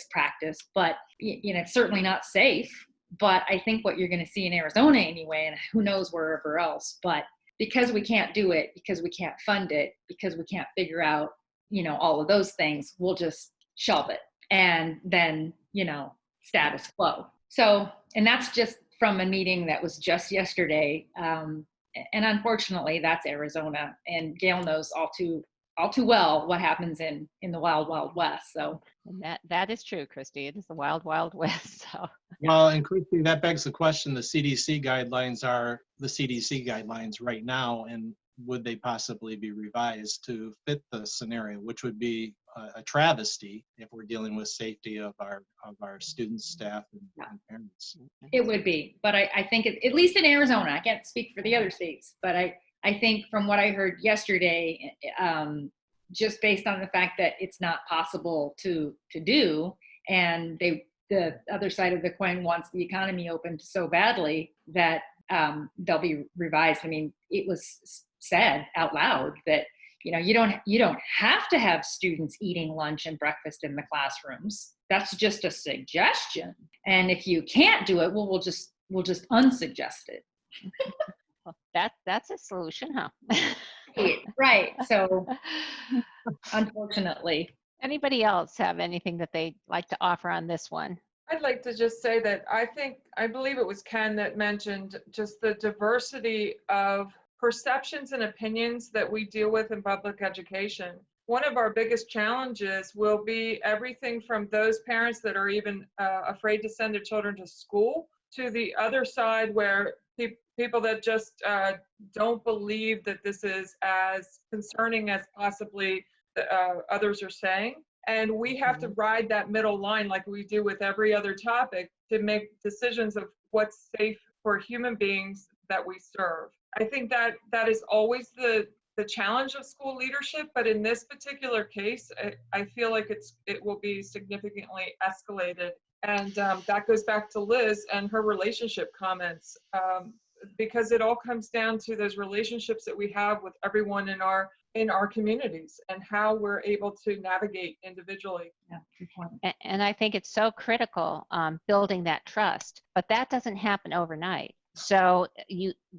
practice, but you know, it's certainly not safe. But I think what you're going to see in Arizona anyway, and who knows wherever else, but because we can't do it, because we can't fund it, because we can't figure out, you know, all of those things, we'll just shelve it. And then, you know, status quo. So, and that's just from a meeting that was just yesterday. And unfortunately, that's Arizona. And Gail knows all too well what happens in the wild, wild west. So And that is true, Christy. It is the wild, wild west. So. Well, and Christy, that begs the question, the CDC guidelines are the CDC guidelines right now, and would they possibly be revised to fit the scenario, which would be a travesty if we're dealing with safety of our students, staff, and parents. It would be, but I think at least in Arizona, I can't speak for the other states, but I think from what I heard yesterday, just based on the fact that it's not possible to do, and the other side of the coin wants the economy opened so badly that they'll be revised. I mean, it was said out loud that, you know, you don't have to have students eating lunch and breakfast in the classrooms. That's just a suggestion. And if you can't do it, well, we'll just unsuggest it. Well, that's a solution, huh? Right. So unfortunately. Anybody else have anything that they'd like to offer on this one? I'd like to just say that I believe it was Ken that mentioned just the diversity of perceptions and opinions that we deal with in public education. One of our biggest challenges will be everything from those parents that are even afraid to send their children to school, to the other side where people that just don't believe that this is as concerning as possibly others are saying. And we have to ride that middle line like we do with every other topic to make decisions of what's safe for human beings that we serve. I think that is always the challenge of school leadership, but in this particular case, I feel like it will be significantly escalated. And that goes back to Liz and her relationship comments, because it all comes down to those relationships that we have with everyone in our communities and how we're able to navigate individually. Yeah, good point. And I think it's so critical, building that trust, but that doesn't happen overnight. So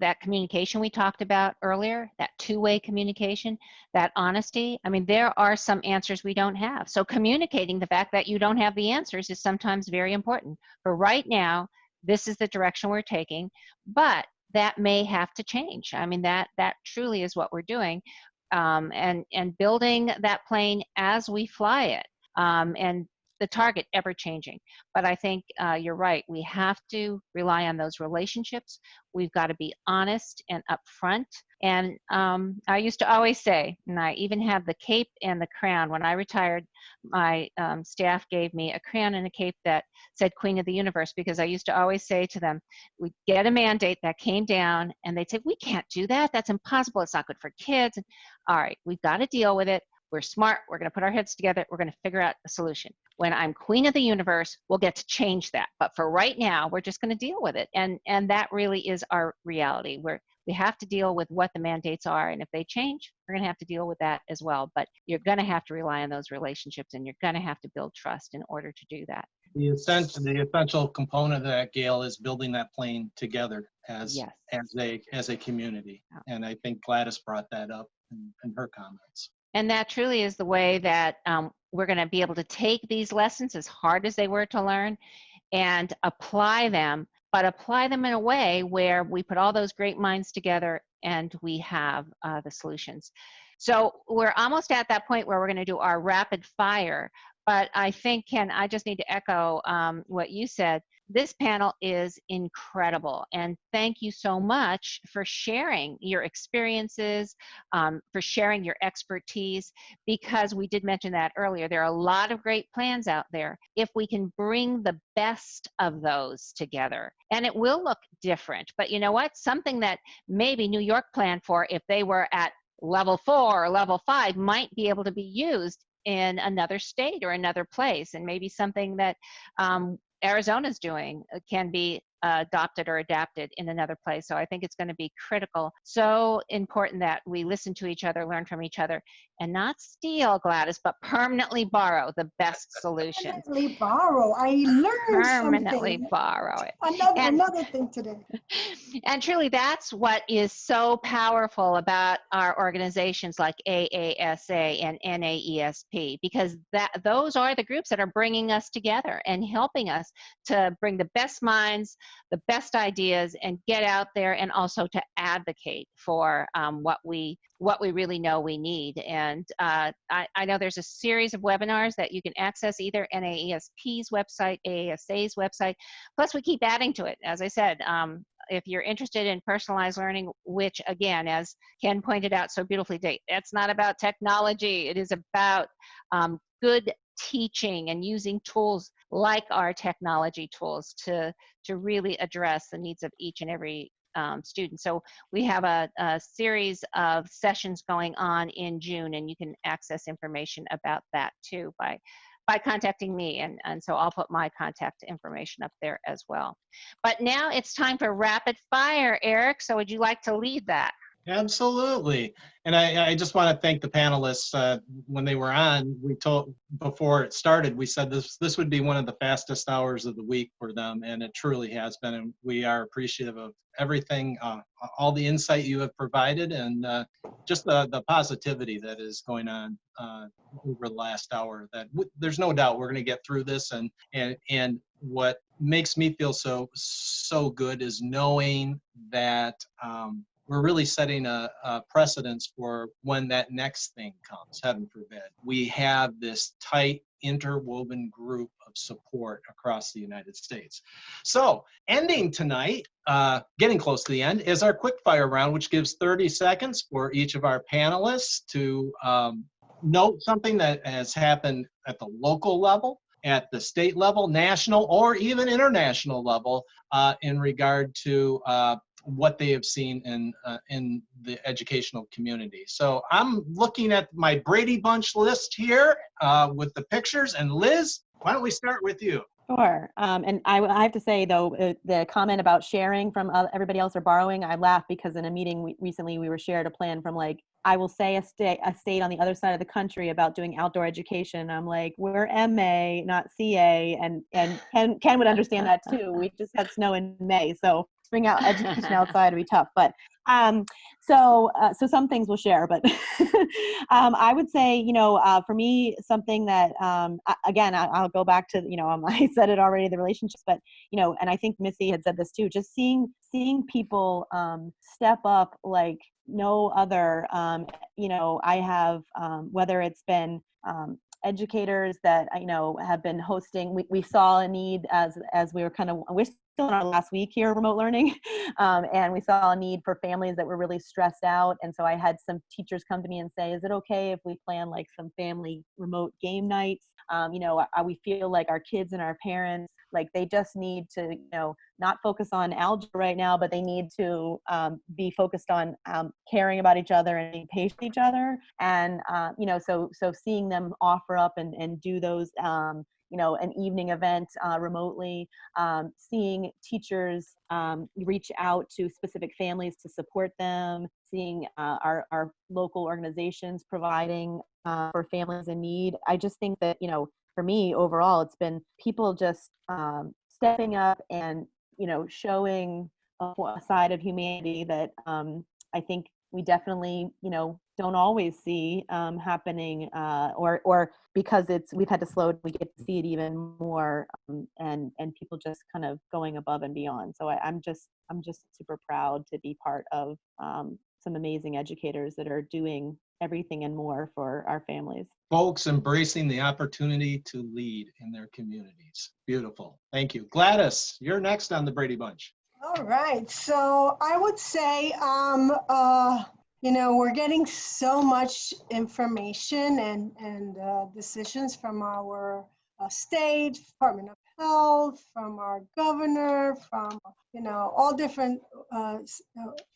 that communication we talked about earlier, that two-way communication, that honesty, I mean, there are some answers we don't have. So communicating the fact that you don't have the answers is sometimes very important. But right now, this is the direction we're taking, but that may have to change. I mean, that truly is what we're doing. And building that plane as we fly it, and the target ever changing. But I think you're right. We have to rely on those relationships. We've got to be honest and upfront. And I used to always say, and I even have the cape and the crown. When I retired, my staff gave me a crown and a cape that said Queen of the Universe, because I used to always say to them, we get a mandate that came down and they'd say, we can't do that. That's impossible. It's not good for kids. And, all right, we've got to deal with it. We're smart. We're going to put our heads together. We're going to figure out a solution. When I'm Queen of the Universe, we'll get to change that. But for right now, we're just going to deal with it. And that really is our reality. We have to deal with what the mandates are. And if they change, we're going to have to deal with that as well. But you're going to have to rely on those relationships, and you're going to have to build trust in order to do that. The essential component of that, Gail, is building that plane together as a community. Yeah. And I think Gladys brought that up in her comments. And that truly is the way that we're going to be able to take these lessons, as hard as they were to learn, and apply them, but apply them in a way where we put all those great minds together and we have the solutions. So we're almost at that point where we're going to do our rapid fire. But I think, Ken, I just need to echo what you said. This panel is incredible, and thank you so much for sharing your experiences, for sharing your expertise, because we did mention that earlier. There are a lot of great plans out there. If we can bring the best of those together, and it will look different, but you know what? Something that maybe New York planned for, if they were at level 4 or level 5, might be able to be used in another state or another place, and maybe something that Arizona's doing can be adopted or adapted in another place. So I think it's going to be critical. So important that we listen to each other, learn from each other, and not steal, Gladys, but permanently borrow the best solutions. Permanently borrow. I learned Permanently something. borrow it. Another thing today. And truly, that's what is so powerful about our organizations like AASA and NAESP, because those are the groups that are bringing us together and helping us to bring the best minds, the best ideas, and get out there and also to advocate for what we really know we need. And I know there's a series of webinars that you can access, either NAESP's website, AASA's website. Plus, we keep adding to it. As I said, if you're interested in personalized learning, which again, as Ken pointed out so beautifully, it's not about technology. It is about good teaching and using tools like our technology tools to really address the needs of each and every student. So we have a series of sessions going on in June, and you can access information about that too by contacting me, and so I'll put my contact information up there as well. But now it's time for rapid fire, Eric, so would you like to lead that? Absolutely. And I just want to thank the panelists. When they were on, we told, before it started, we said this would be one of the fastest hours of the week for them, and it truly has been. And we are appreciative of everything, all the insight you have provided, and just the positivity that is going on over the last hour. That there's no doubt we're going to get through this, and what makes me feel so good is knowing that we're really setting a precedence for when that next thing comes, heaven forbid. We have this tight, interwoven group of support across the United States. So, ending tonight, getting close to the end, is our quick fire round, which gives 30 seconds for each of our panelists to note something that has happened at the local level, at the state level, national, or even international level in regard to what they have seen in the educational community. So I'm looking at my Brady Bunch list here with the pictures. And Liz, why don't we start with you? Sure. And I have to say, though, the comment about sharing from everybody else or borrowing, I laughed because in a meeting recently we were shared a plan from, like, I will say a state on the other side of the country about doing outdoor education. I'm like, we're MA, not CA. And Ken would understand that too. We just had snow in May. So bring out education outside would be tough. But so some things we'll share, but I would say, for me, something that, again, I'll go back to, I said it already, the relationships, but, and I think Missy had said this too, just seeing people step up like no other. I have, whether it's been educators that have been hosting. We saw a need as we were we're still in our last week here, remote learning, and we saw a need for families that were really stressed out. And so I had some teachers come to me and say, "Is it okay if we plan like some family remote game nights? We feel like our kids and our parents, like they just need to, not focus on algebra right now, but they need to be focused on caring about each other and being patient with each other." And, so seeing them offer up and do those, an evening event remotely, seeing teachers reach out to specific families to support them, seeing our local organizations providing for families in need. I just think that, for me overall, it's been people just stepping up and, showing a side of humanity that I think we definitely, don't always see happening, or because we've had to slow it, we get to see it even more, and people just kind of going above and beyond. So I'm just super proud to be part of some amazing educators that are doing everything and more for our families. Folks embracing the opportunity to lead in their communities. Beautiful. Thank you. Gladys, you're next on the Brady Bunch. All right. So I would say, we're getting so much information and decisions from our state, Department of Health, from our governor, from, all different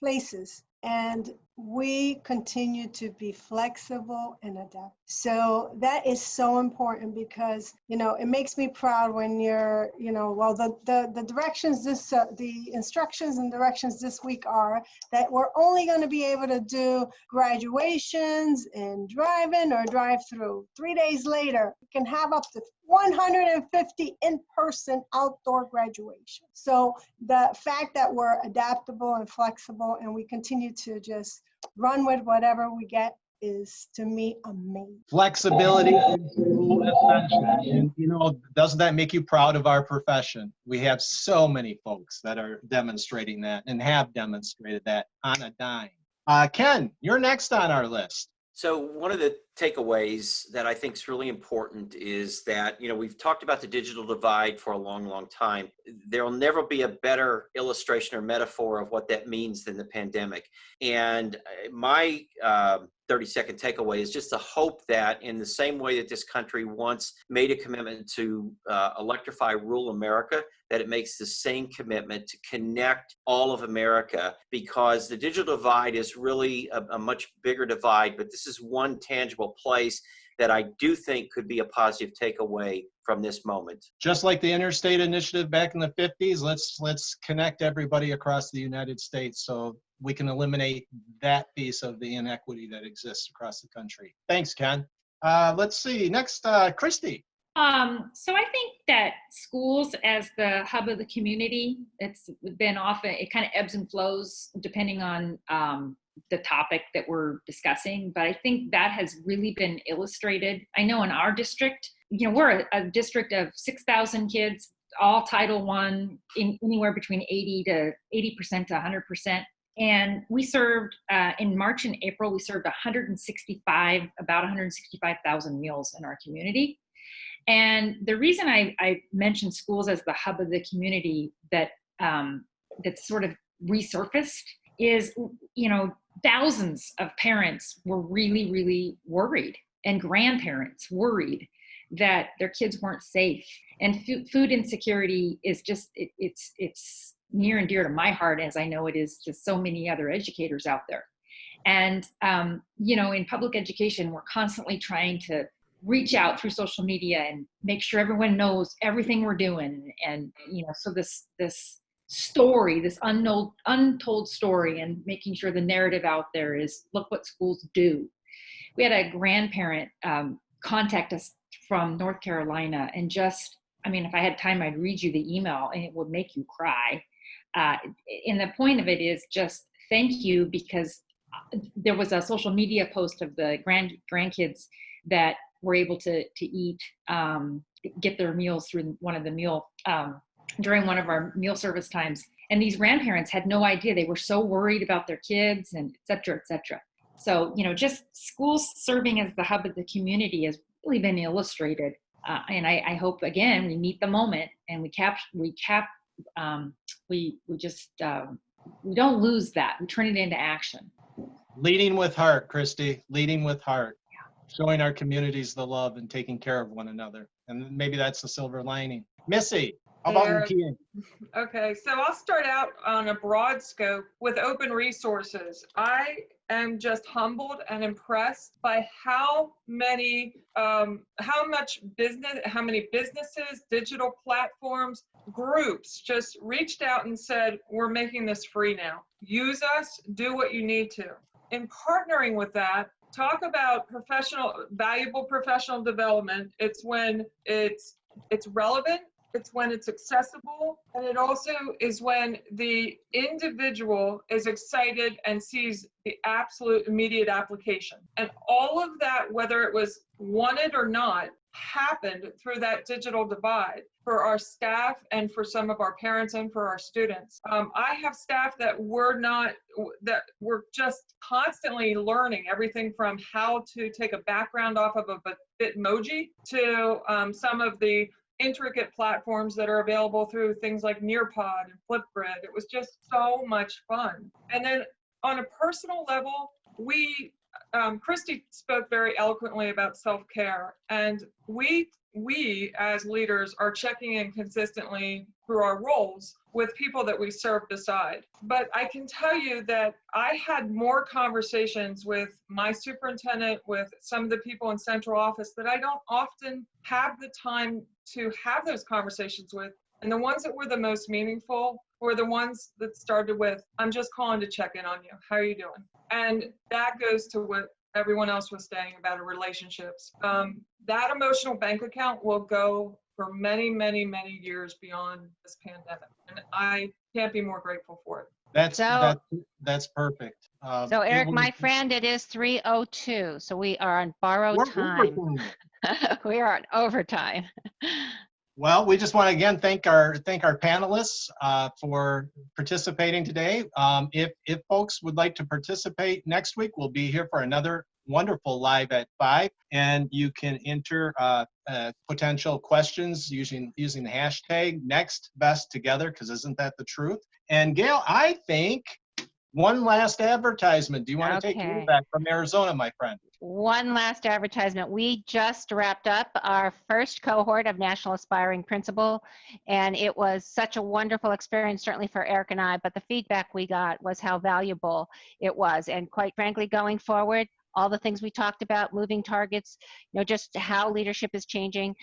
places. And we continue to be flexible and adapt. So that is so important because, it makes me proud when you're, the directions, the instructions and directions this week are that we're only going to be able to do graduations and drive-in or drive-through. 3 days later, we can have up to 150 in-person outdoor graduation. So the fact that we're adaptable and flexible and we continue to just run with whatever we get is, to me, amazing. Flexibility is so essential. And, doesn't that make you proud of our profession? We have so many folks that are demonstrating that and have demonstrated that on a dime. Ken, you're next on our list. So one of the takeaways that I think is really important is that, we've talked about the digital divide for a long, long time. There will never be a better illustration or metaphor of what that means than the pandemic. And my 30-second takeaway is just the hope that in the same way that this country once made a commitment to electrify rural America, that it makes the same commitment to connect all of America, because the digital divide is really a much bigger divide, but this is one tangible place that I do think could be a positive takeaway from this moment. Just like the Interstate Initiative back in the 50s, let's connect everybody across the United States. So we can eliminate that piece of the inequity that exists across the country. Thanks, Ken. Let's see, next, Christy. So I think that schools as the hub of the community, it's been often, it kind of ebbs and flows depending on the topic that we're discussing, but I think that has really been illustrated. I know in our district, we're a district of 6,000 kids, all Title I, anywhere between 80% to 100%. And we served, in March and April, we served about 165,000 meals in our community. And the reason I mentioned schools as the hub of the community that that's sort of resurfaced is, thousands of parents were really, really worried, and grandparents worried that their kids weren't safe. And food insecurity is just, it's near and dear to my heart, as I know it is to so many other educators out there. And, in public education, we're constantly trying to reach out through social media and make sure everyone knows everything we're doing. And, so this story, this untold story, and making sure the narrative out there is, look what schools do. We had a grandparent contact us from North Carolina, and if I had time, I'd read you the email and it would make you cry. And the point of it is just thank you, because there was a social media post of the grandkids that were able to eat, get their meals through one of the during one of our meal service times. And these grandparents had no idea. They were so worried about their kids, and et cetera, et cetera. So, just schools serving as the hub of the community has really been illustrated. And I hope, again, we meet the moment and we don't lose that. We turn it into action. Leading with heart, Christy, leading with heart. Showing our communities the love and taking care of one another. And maybe that's the silver lining. Missy, how about you? Okay, so I'll start out on a broad scope with open resources. I am just humbled and impressed by how many businesses, digital platforms, groups just reached out and said, we're making this free now. Use us, do what you need to. In partnering with that, talk about valuable professional development. It's when it's relevant, it's when it's accessible, and it also is when the individual is excited and sees the absolute immediate application. And all of that, whether it was wanted or not, happened through that digital divide for our staff and for some of our parents and for our students. I have staff that were just constantly learning everything from how to take a background off of a Bitmoji to some of the intricate platforms that are available through things like Nearpod and Flipgrid. It was just so much fun. And then on a personal level, Christy spoke very eloquently about self-care, and we as leaders are checking in consistently through our roles with people that we serve beside. But I can tell you that I had more conversations with my superintendent, with some of the people in central office that I don't often have the time to have those conversations with. And the ones that were the most meaningful were the ones that started with, I'm just calling to check in on you. How are you doing? And that goes to what everyone else was saying about relationships. That emotional bank account will go for many, many, many years beyond this pandemic. And I can't be more grateful for it. That's perfect. So Eric, my friend, it is 3:02. So we are on borrowed time. We are on overtime. Well, we just want to again thank our panelists for participating today. If folks would like to participate next week, we'll be here for another wonderful Live at 5, and you can enter potential questions using the hashtag #NextBestTogether, because isn't that the truth? And Gail, I think one last advertisement. Do you want to take me back from Arizona, my friend? One last advertisement. We just wrapped up our first cohort of National Aspiring Principal, and it was such a wonderful experience, certainly for Eric and I, but the feedback we got was how valuable it was. And quite frankly, going forward, all the things we talked about, moving targets, just how leadership is changing.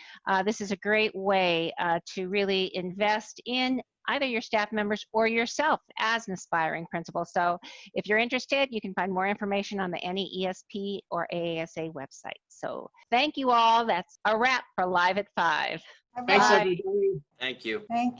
This is a great way to really invest in either your staff members or yourself as an aspiring principal. So if you're interested, you can find more information on the NAESP or AASA website. So thank you all. That's a wrap for Live at 5. Thanks, Bye. everybody. Thank you. Thank